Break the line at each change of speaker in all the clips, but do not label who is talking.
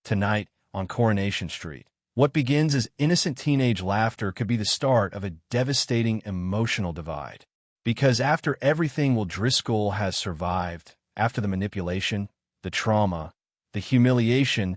tonight on Coronation Street. What begins as innocent teenage laughter could be the start of a devastating emotional divide. Because after everything Will Driscoll has survived, after the manipulation, the trauma, the humiliation,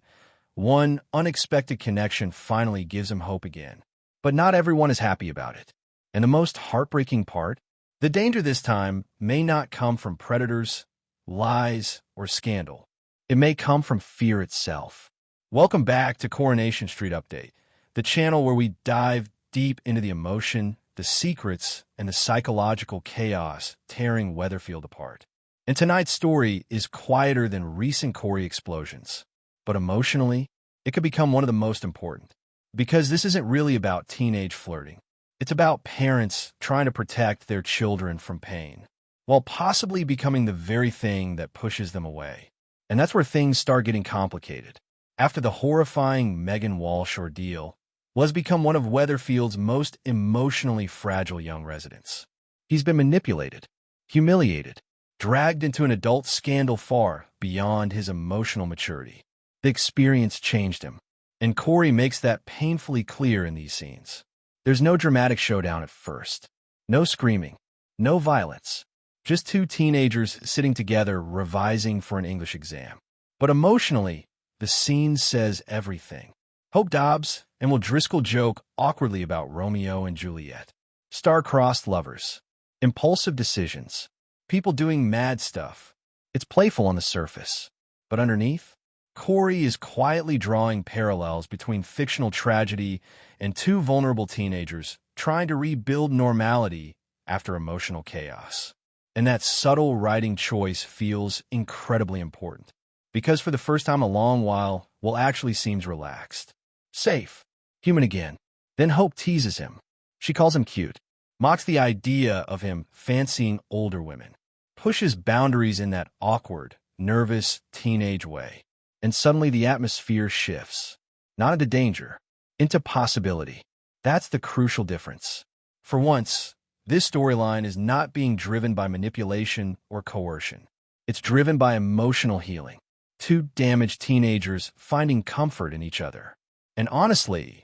one unexpected connection finally gives him hope again. But not everyone is happy about it. And the most heartbreaking part? The danger this time may not come from predators, lies, or scandal. It may come from fear itself. Welcome back to Coronation Street Update, the channel where we dive deep into the emotion, the secrets, and the psychological chaos tearing Weatherfield apart. And tonight's story is quieter than recent Corrie explosions. But emotionally, it could become one of the most important. Because this isn't really about teenage flirting. It's about parents trying to protect their children from pain, while possibly becoming the very thing that pushes them away. And that's where things start getting complicated. After the horrifying Megan Walsh ordeal, Will has become one of Weatherfield's most emotionally fragile young residents. He's been manipulated, humiliated, dragged into an adult scandal far beyond his emotional maturity. The experience changed him, and Corrie makes that painfully clear in these scenes. There's no dramatic showdown at first, no screaming, no violence, just two teenagers sitting together revising for an English exam. But emotionally, the scene says everything. Fiz Dobbs and Will Driscoll joke awkwardly about Romeo and Juliet. Star-crossed lovers. Impulsive decisions. People doing mad stuff. It's playful on the surface. But underneath, Corrie is quietly drawing parallels between fictional tragedy and two vulnerable teenagers trying to rebuild normality after emotional chaos. And that subtle writing choice feels incredibly important. Because for the first time in a long while, Will actually seems relaxed. Safe. Human again. Then Hope teases him. She calls him cute. Mocks the idea of him fancying older women. Pushes boundaries in that awkward, nervous, teenage way. And suddenly the atmosphere shifts. Not into danger. Into possibility. That's the crucial difference. For once, this storyline is not being driven by manipulation or coercion. It's driven by emotional healing. Two damaged teenagers finding comfort in each other. And honestly,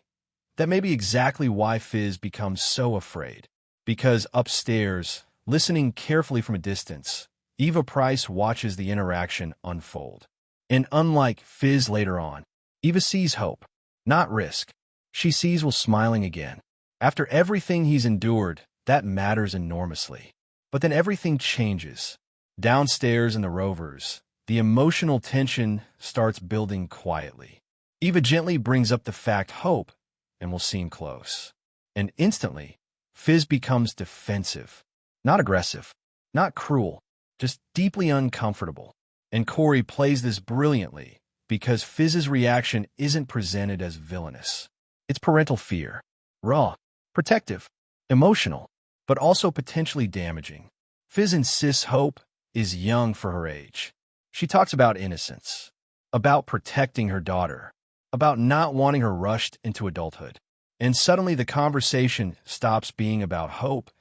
that may be exactly why Fiz becomes so afraid. Because upstairs, listening carefully from a distance, Eva Price watches the interaction unfold. And unlike Fiz later on, Eva sees hope, not risk. She sees Will smiling again. After everything he's endured, that matters enormously. But then everything changes. Downstairs in the Rovers, the emotional tension starts building quietly. Eva gently brings up the fact Hope and Will seem close. And instantly, Fiz becomes defensive. Not aggressive, not cruel, just deeply uncomfortable. And Corrie plays this brilliantly because Fiz's reaction isn't presented as villainous. It's parental fear. Raw, protective, emotional, but also potentially damaging. Fiz insists Hope is young for her age. She talks about innocence, about protecting her daughter, about not wanting her rushed into adulthood. And suddenly the conversation stops being about Hope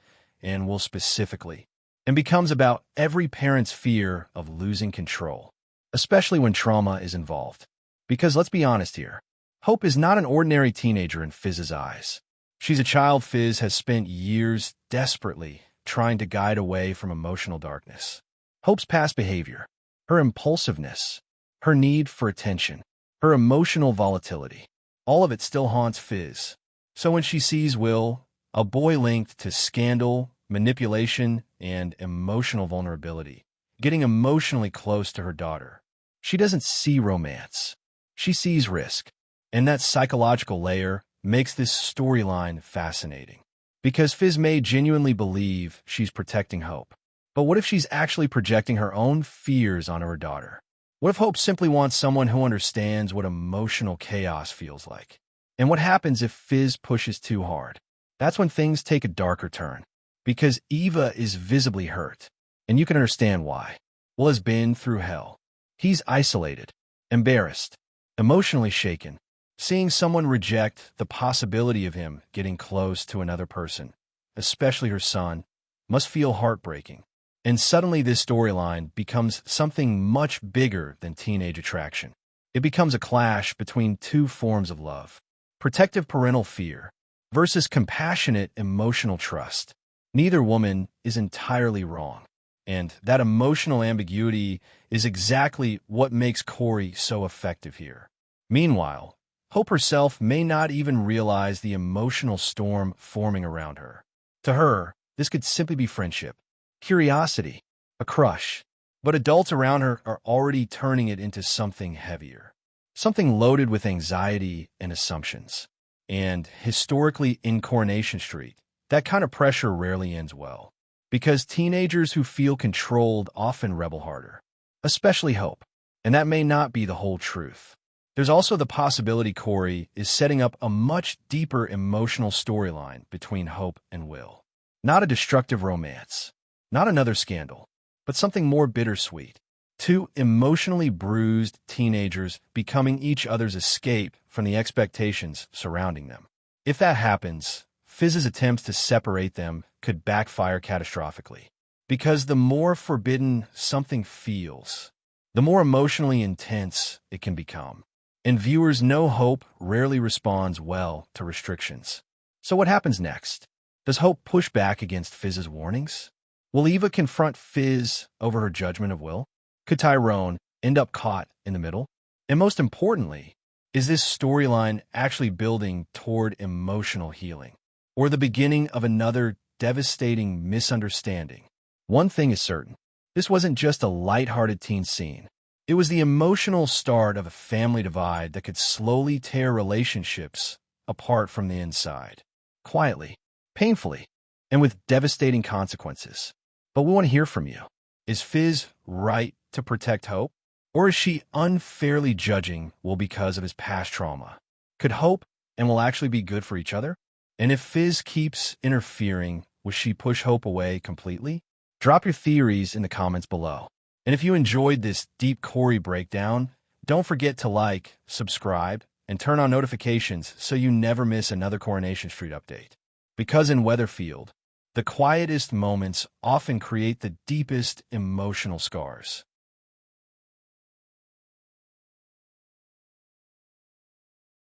and Will specifically, and becomes about every parent's fear of losing control, especially when trauma is involved. Because let's be honest here, Hope is not an ordinary teenager in Fiz's eyes. She's a child Fiz has spent years desperately trying to guide away from emotional darkness. Hope's past behavior, her impulsiveness, her need for attention, her emotional volatility, all of it still haunts Fiz. So when she sees Will, a boy linked to scandal, manipulation, and emotional vulnerability, getting emotionally close to her daughter, she doesn't see romance. She sees risk. And that psychological layer makes this storyline fascinating. Because Fiz may genuinely believe she's protecting Hope. But what if she's actually projecting her own fears onto her daughter? What if Hope simply wants someone who understands what emotional chaos feels like? And what happens if Fiz pushes too hard? That's when things take a darker turn. Because Eva is visibly hurt. And you can understand why. Will has been through hell. He's isolated, embarrassed, emotionally shaken. Seeing someone reject the possibility of him getting close to another person, especially her son, must feel heartbreaking. And suddenly this storyline becomes something much bigger than teenage attraction. It becomes a clash between two forms of love: protective parental fear versus compassionate emotional trust. Neither woman is entirely wrong, and that emotional ambiguity is exactly what makes Corrie so effective here. Meanwhile, Hope herself may not even realize the emotional storm forming around her. To her, this could simply be friendship, curiosity, a crush, but adults around her are already turning it into something heavier, something loaded with anxiety and assumptions. And historically in Coronation Street, that kind of pressure rarely ends well, because teenagers who feel controlled often rebel harder, especially Hope. And that may not be the whole truth. There's also the possibility Corrie is setting up a much deeper emotional storyline between Hope and Will. Not a destructive romance, not another scandal, but something more bittersweet. Two emotionally bruised teenagers becoming each other's escape from the expectations surrounding them. If that happens, Fiz's attempts to separate them could backfire catastrophically. Because the more forbidden something feels, the more emotionally intense it can become. And viewers know Hope rarely responds well to restrictions. So what happens next? Does Hope push back against Fiz's warnings? Will Eva confront Fiz over her judgment of Will? Could Tyrone end up caught in the middle? And most importantly, is this storyline actually building toward emotional healing, or the beginning of another devastating misunderstanding? One thing is certain. This wasn't just a lighthearted teen scene. It was the emotional start of a family divide that could slowly tear relationships apart from the inside. Quietly, painfully, and with devastating consequences. But we want to hear from you. Is Fiz right to protect Hope? Or is she unfairly judging Will because of his past trauma? Could Hope and Will actually be good for each other? And if Fiz keeps interfering, will she push Hope away completely? Drop your theories in the comments below. And if you enjoyed this deep Corrie breakdown, don't forget to like, subscribe, and turn on notifications so you never miss another Coronation Street update. Because in Weatherfield, the quietest moments often create the deepest emotional scars.